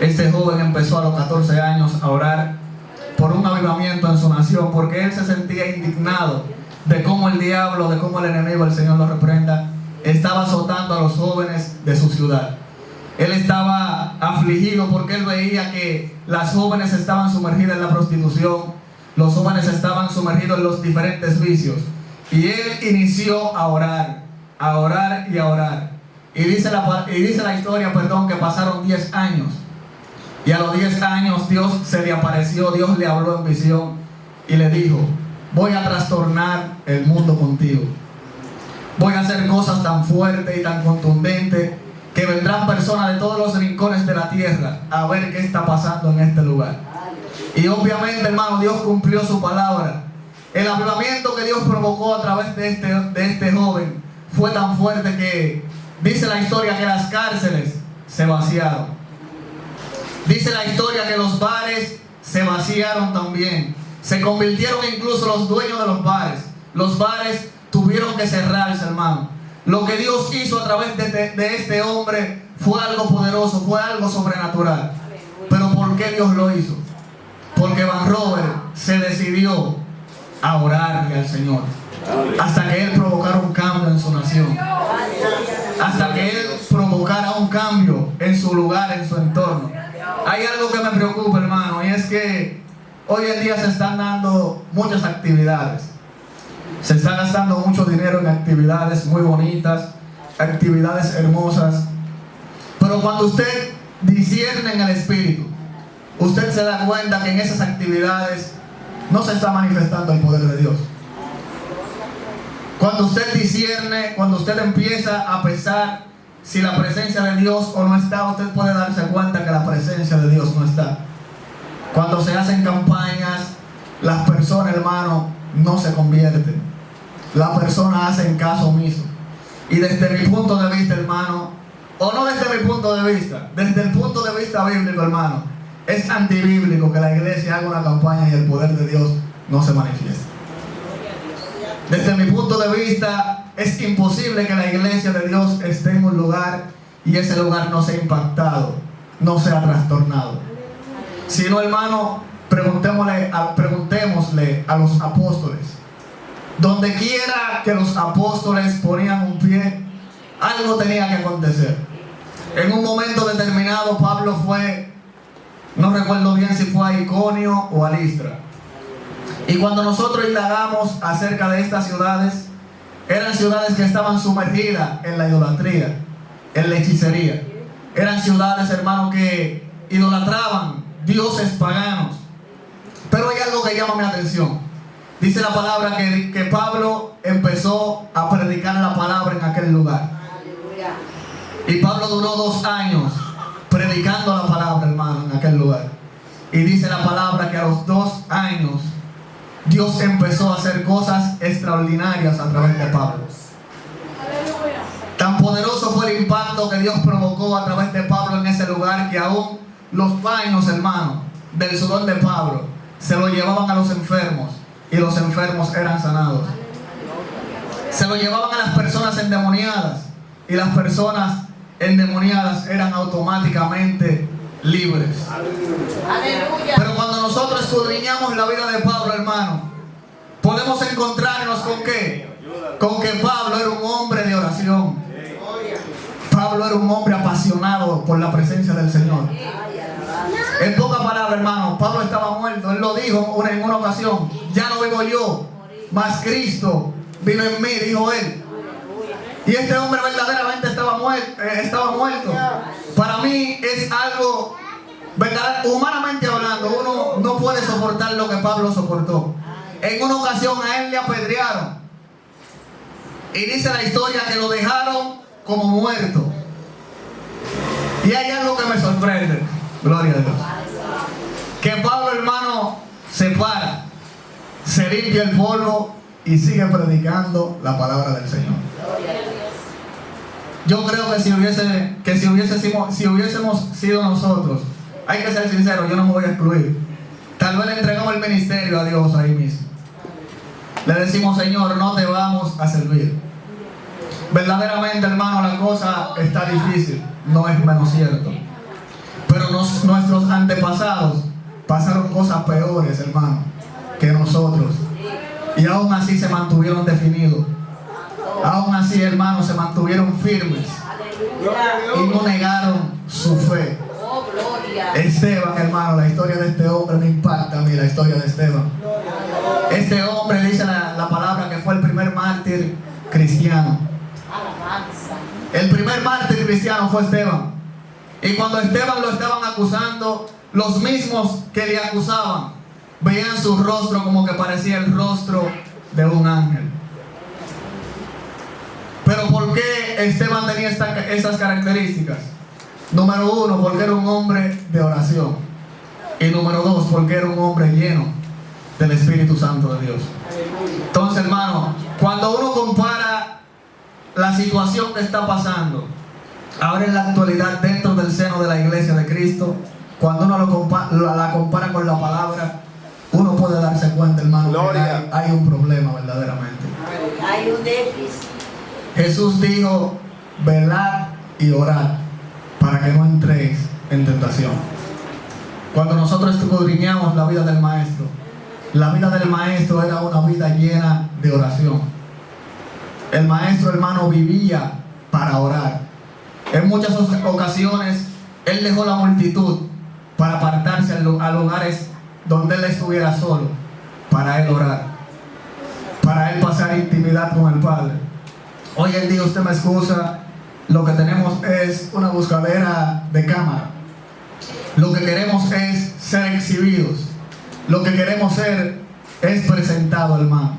Este joven empezó a los 14 años a orar por un avivamiento en su nación, porque él se sentía indignado de cómo el diablo, de cómo el enemigo, el Señor lo reprenda, estaba azotando a los jóvenes de su ciudad. Él estaba afligido porque él veía que las jóvenes estaban sumergidas en la prostitución, los jóvenes estaban sumergidos en los diferentes vicios. Y él inició a orar y a orar. Y dice la historia, que pasaron 10 años. Y a los 10 años Dios se le apareció, Dios le habló en visión y le dijo: voy a trastornar el mundo contigo. Voy a hacer cosas tan fuertes y tan contundentes que vendrán personas de todos los rincones de la tierra a ver qué está pasando en este lugar. Y obviamente, hermano, Dios cumplió su palabra. El avivamiento que Dios provocó a través de este joven fue tan fuerte que dice la historia que las cárceles se vaciaron. Dice la historia que los bares se vaciaron también. Se convirtieron incluso los dueños de los bares. Los bares tuvieron que cerrarse, hermano. Lo que Dios hizo a través de este hombre fue algo poderoso, fue algo sobrenatural. Pero ¿por qué Dios lo hizo? Porque Van Robert se decidió a orarle al Señor hasta que él provocara un cambio en su nación, hasta que él provocara un cambio en su lugar, en su entorno. Hay algo que me preocupa, hermano, y es que hoy en día se están dando muchas actividades. Se está gastando mucho dinero en actividades muy bonitas, actividades hermosas. Pero cuando usted discierne en el Espíritu, usted se da cuenta que en esas actividades no se está manifestando el poder de Dios. Cuando usted discierne, cuando usted empieza a pesar si la presencia de Dios o no está, usted puede darse cuenta que la presencia de Dios no está. Cuando se hacen campañas, las personas, hermano, no se convierten. Las personas hacen caso omiso. Y desde mi punto de vista, hermano, o no desde mi punto de vista, desde el punto de vista bíblico, hermano, es antibíblico que la iglesia haga una campaña y el poder de Dios no se manifieste. Desde mi punto de vista, es imposible que la iglesia de Dios esté en un lugar y ese lugar no sea impactado, no sea trastornado. Si no, hermano, preguntémosle a los apóstoles. Donde quiera que los apóstoles ponían un pie, algo tenía que acontecer. En un momento determinado, Pablo fue, no recuerdo bien si fue a Iconio o a Listra. Y cuando nosotros indagamos acerca de estas ciudades, eran ciudades que estaban sumergidas en la idolatría, en la hechicería. Eran ciudades, hermano, que idolatraban dioses paganos. Pero hay algo que llama mi atención. Dice la palabra que Pablo empezó a predicar la palabra en aquel lugar. Y Pablo duró 2 años predicando la palabra, hermano, en aquel lugar. Y dice la palabra que a los 2 años Dios empezó a hacer cosas extraordinarias a través de Pablo. Tan poderoso fue el impacto que Dios provocó a través de Pablo en ese lugar, que aún los baños, hermano, del sudor de Pablo se lo llevaban a los enfermos y los enfermos eran sanados. Se lo llevaban a las personas endemoniadas y las personas endemoniadas eran automáticamente libres. Pero cuando nosotros escudriñamos la vida de Pablo, hermano, podemos encontrarnos con ¿qué? Con que Pablo era un hombre de oración. Pablo era un hombre apasionado por la presencia del Señor. En pocas palabras, hermano, Pablo estaba muerto. Él lo dijo en una ocasión: ya no vivo yo, mas Cristo vive en mí, dijo él. Y este hombre verdaderamente estaba muerto. Para mí es algo, ¿verdad? Humanamente hablando, uno no puede soportar lo que Pablo soportó. En una ocasión a él le apedrearon. Y dice la historia que lo dejaron como muerto. Y hay algo que me sorprende. Gloria a Dios. Que Pablo, hermano, se para, se limpia el polvo y sigue predicando la palabra del Señor. Yo creo que si hubiésemos sido nosotros, hay que ser sinceros, yo no me voy a excluir, tal vez le entregamos el ministerio a Dios ahí mismo. Le decimos: Señor, no te vamos a servir. Verdaderamente, hermano, la cosa está difícil, no es menos cierto. Pero nuestros antepasados pasaron cosas peores, hermano, que nosotros. Y aún así se mantuvieron definidos. Aún así, hermanos, se mantuvieron firmes. Y no negaron su fe. Esteban, hermano, la historia de este hombre me impacta a mí, la historia de Esteban. Este hombre, dice la palabra, que fue el primer mártir cristiano. El primer mártir cristiano fue Esteban. Y cuando Esteban lo estaban acusando, los mismos que le acusaban veían su rostro como que parecía el rostro de un ángel. Pero ¿por qué Esteban tenía esas características? Número uno, porque era un hombre de oración. Y número dos, porque era un hombre lleno del Espíritu Santo de Dios. Entonces, hermano, cuando uno compara la situación que está pasando ahora en la actualidad dentro del seno de la iglesia de Cristo, cuando uno la compara con la palabra, uno puede darse cuenta, hermano, que hay un problema verdaderamente. Hay un déficit. Jesús dijo: velad y orad para que no entréis en tentación. Cuando nosotros escudriñamos la vida del maestro, la vida del maestro era una vida llena de oración. El maestro, hermano, vivía para orar. En muchas ocasiones él dejó la multitud para apartarse a lugares donde él estuviera solo, para él orar, para él pasar intimidad con el Padre. Hoy en día, usted me excusa, lo que tenemos es una buscadera de cámara. Lo que queremos es ser exhibidos. Lo que queremos ser es presentado, hermano.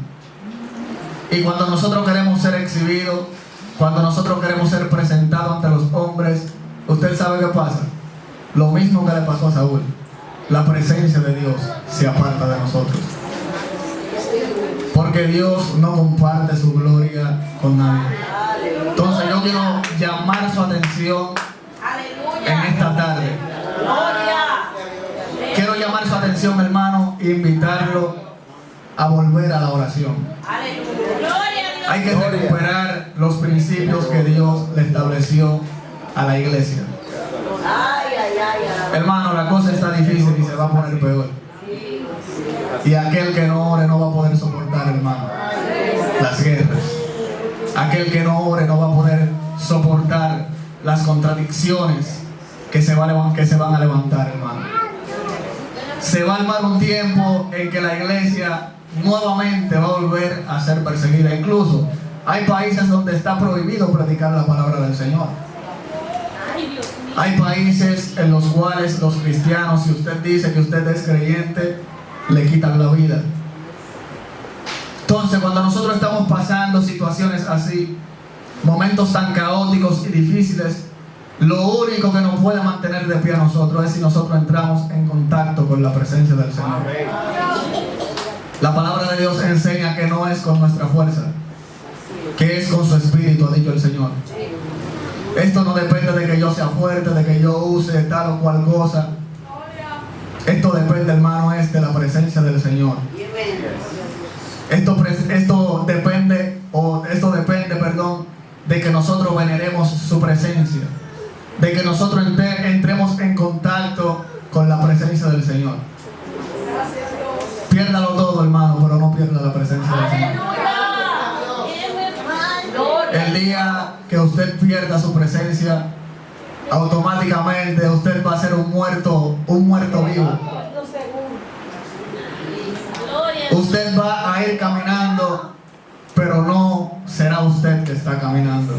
Y cuando nosotros queremos ser exhibidos, cuando nosotros queremos ser presentados ante los hombres, usted sabe qué pasa. Lo mismo que le pasó a Saúl. La presencia de Dios se aparta de nosotros. Porque Dios no comparte su gloria con nadie. Entonces yo quiero llamar su atención en esta tarde. Quiero llamar su atención, hermano, e invitarlo a volver a la oración. Hay que recuperar los principios que Dios le estableció a la iglesia. Hermano, la cosa está difícil y se va a poner peor. Y aquel que no ore no va a poder soportar, hermano, las guerras. Aquel que no ore no va a poder soportar las contradicciones que se van a levantar, hermano. Se va a armar un tiempo en que la iglesia nuevamente va a volver a ser perseguida. Incluso hay países donde está prohibido predicar la palabra del Señor. Hay países en los cuales los cristianos, si usted dice que usted es creyente, le quitan la vida. Entonces, cuando nosotros estamos pasando situaciones así, momentos tan caóticos y difíciles, lo único que nos puede mantener de pie a nosotros es si nosotros entramos en contacto con la presencia del Señor. La palabra de Dios enseña que no es con nuestra fuerza, que es con su Espíritu, ha dicho el Señor. Esto no depende de que yo sea fuerte, de que yo use tal o cual cosa. Esto depende, hermano, de la presencia del Señor. Esto depende, de que nosotros veneremos su presencia, de que nosotros entremos en contacto con la presencia del Señor. Piérdalo todo, hermano, pero no pierda la presencia del Señor. El día que usted pierda su presencia, automáticamente usted va a ser un muerto vivo. Usted va a ir caminando, pero no será usted que está caminando.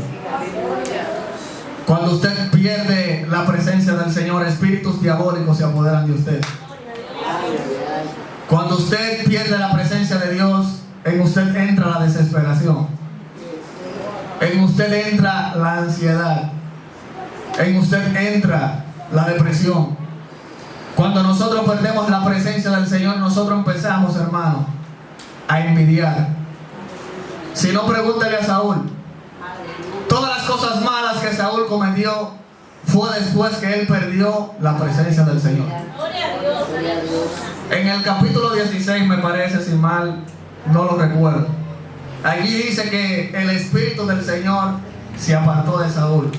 Cuando usted pierde la presencia del Señor, espíritus diabólicos se apoderan de usted. Cuando usted pierde la presencia de Dios, en usted entra la desesperación. En usted entra la ansiedad. En usted entra la depresión. Cuando nosotros perdemos la presencia del Señor, nosotros empezamos, hermano, a envidiar. Si no, pregúntele a Saúl. Todas las cosas malas que Saúl cometió fue después que él perdió la presencia del Señor. En el capítulo 16, me parece, si mal no lo recuerdo, allí dice que el Espíritu del Señor se apartó de Saúl.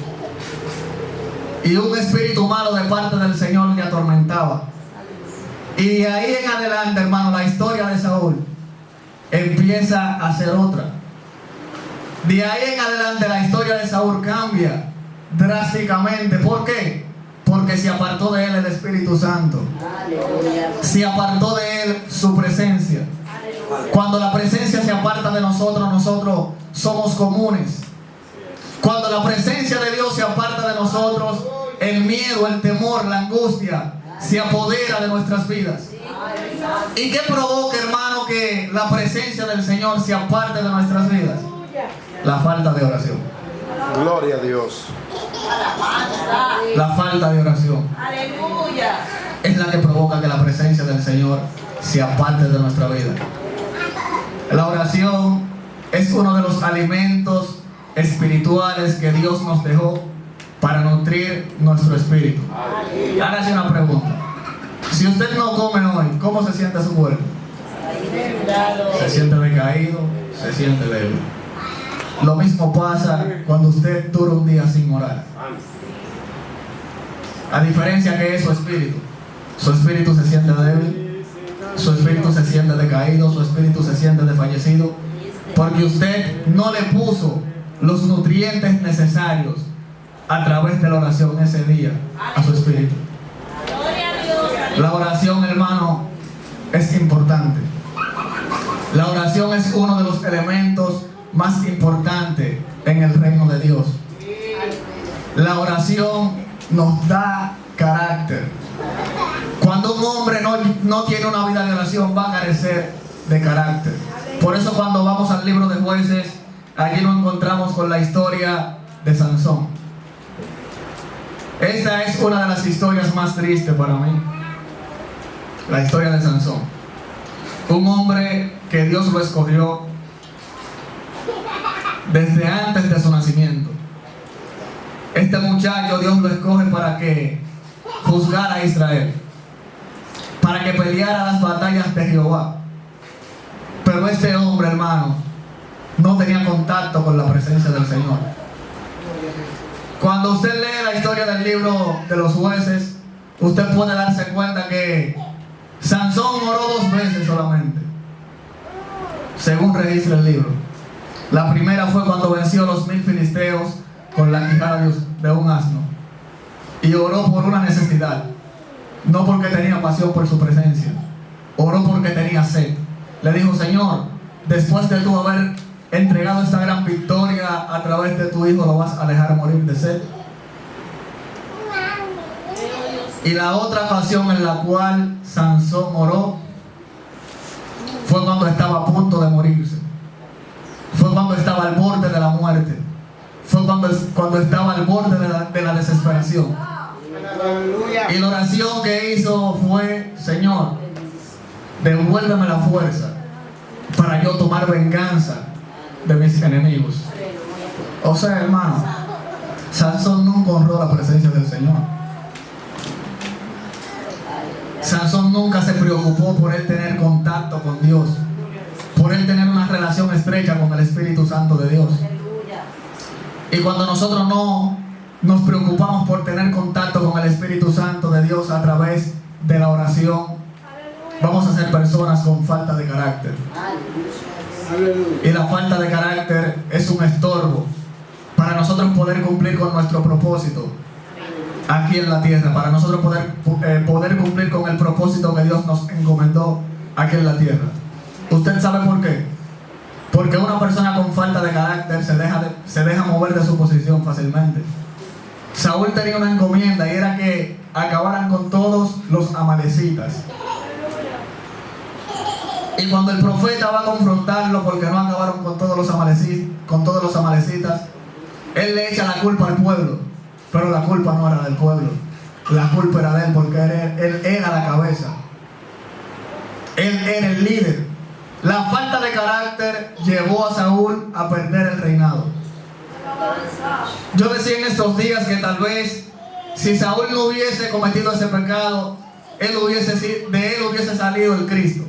y un espíritu malo de parte del Señor le atormentaba. Y de ahí en adelante, hermano, la historia de Saúl empieza a ser otra. De ahí en adelante la historia de Saúl cambia drásticamente. ¿Por qué? Porque se apartó de él el Espíritu Santo. Se apartó de él su presencia. Cuando la presencia se aparta de nosotros, nosotros somos comunes. Cuando la presencia de Dios se aparta de nosotros, el miedo, el temor, la angustia se apodera de nuestras vidas. ¿Y qué provoca, hermano, que la presencia del Señor se aparte de nuestras vidas? La falta de oración. Gloria a Dios. La falta de oración es la que provoca que la presencia del Señor se aparte de nuestra vida. La oración es uno de los alimentos espirituales que Dios nos dejó para nutrir nuestro espíritu. Hágase una pregunta. Si usted no come hoy, ¿cómo se siente su cuerpo? Se siente decaído, se siente débil. Lo mismo pasa cuando usted dura un día sin orar. A diferencia que es su espíritu se siente débil, su espíritu se siente decaído, su espíritu se siente desfallecido, porque usted no le puso los nutrientes necesarios a través de la oración ese día a su espíritu. La oración, hermano, es importante. La oración es uno de los elementos más importantes en el reino de Dios. La oración nos da carácter. Cuando un hombre no tiene una vida de oración, va a carecer de carácter. Por eso cuando vamos al libro de Jueces, allí nos encontramos con la historia de Sansón. Esta es una de las historias más tristes para mí. La historia de Sansón. Un hombre que Dios lo escogió desde antes de su nacimiento. Este muchacho Dios lo escoge para que juzgara a Israel, para que peleara las batallas de Jehová. Pero este hombre, hermano, no tenía contacto con la presencia del Señor. Cuando usted lee la historia del libro de los Jueces, usted puede darse cuenta que Sansón oró 2 veces solamente, según registra el libro. La primera fue cuando venció a los 1000 filisteos con la quijada de un asno, y oró por una necesidad, no porque tenía pasión por su presencia, oró porque tenía sed. Le dijo: Señor, después de tú haber entregado esta gran victoria a través de tu hijo, ¿lo vas a dejar morir de sed? Y la otra ocasión en la cual Sansón oró fue cuando estaba a punto de morirse. Fue cuando estaba al borde de la muerte. Fue cuando estaba al borde de la desesperación. Y la oración que hizo fue: Señor, devuélveme la fuerza para yo tomar venganza de mis enemigos. O sea, hermano, Sansón nunca honró la presencia del Señor. Sansón nunca se preocupó por él tener contacto con Dios, por él tener una relación estrecha con el Espíritu Santo de Dios. Y cuando nosotros no nos preocupamos por tener contacto con el Espíritu Santo de Dios a través de la oración, vamos a ser personas con falta de carácter. Y la falta de carácter es un estorbo para nosotros poder cumplir con nuestro propósito aquí en la tierra, para nosotros poder cumplir con el propósito que Dios nos encomendó aquí en la tierra. ¿Usted sabe por qué? Porque una persona con falta de carácter se deja mover de su posición fácilmente. Saúl tenía una encomienda, y era que acabaran con todos los amalecitas. Y cuando el profeta va a confrontarlo porque no acabaron con todos los amalecitas, él le echa la culpa al pueblo. Pero la culpa no era del pueblo, la culpa era de él, porque él era la cabeza, él era el líder. La falta de carácter llevó a Saúl a perder el reinado. Yo decía en estos días que tal vez si Saúl no hubiese cometido ese pecado, de él hubiese salido el Cristo.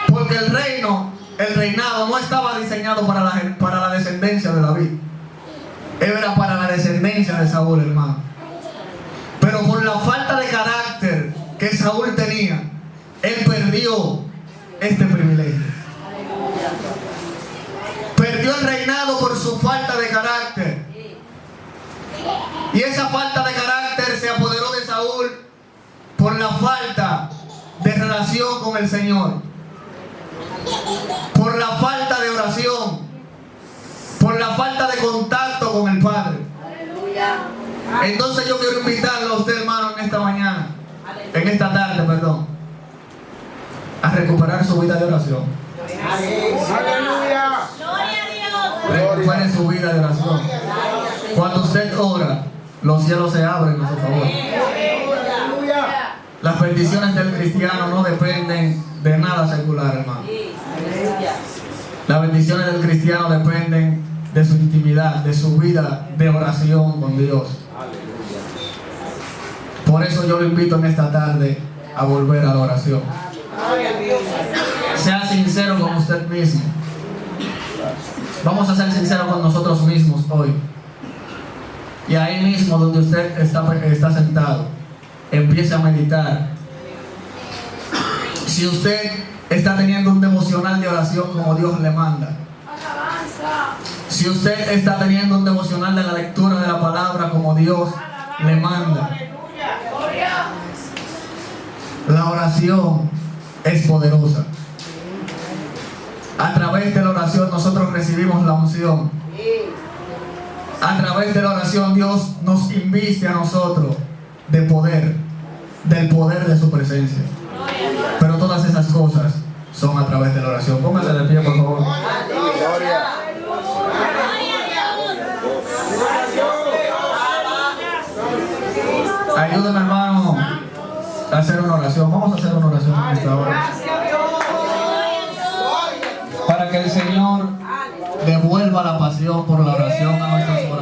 Porque el reinado no estaba diseñado para la descendencia de David. era para la descendencia de Saúl, hermano. Pero por la falta de carácter que Saúl tenía, él perdió este privilegio. Perdió el reinado por su falta de carácter. Y esa falta de carácter se apoderó de Saúl por la falta de relación con el Señor, por la falta de oración, por la falta de contacto con el Padre. Entonces yo quiero invitarlo a usted, hermano, en esta mañana, en esta tarde, perdón, a recuperar su vida de oración. Aleluya. Recupere su vida de oración. Cuando usted ora, los cielos se abren a su favor. Las bendiciones del cristiano no dependen de nada secular, hermano. Las bendiciones del cristiano dependen de su intimidad, de su vida de oración con Dios. Por eso yo lo invito en esta tarde a volver a la oración. Sea sincero con usted mismo. Vamos a ser sinceros con nosotros mismos hoy. Y ahí mismo donde usted está sentado, empiece a meditar. Si usted está teniendo un devocional de oración como Dios le manda, si usted está teniendo un devocional de la lectura de la palabra como Dios le manda, la oración es poderosa. A través de la oración nosotros recibimos la unción. A través de la oración Dios nos inviste a nosotros de poder, del poder de su presencia. Pero todas esas cosas son a través de la oración. Póngase de pie, por favor. Gloria. Ayúdame, hermano, a hacer una oración. Vamos a hacer una oración en esta hora. Para que el Señor devuelva la pasión por la oración a nuestros corazones.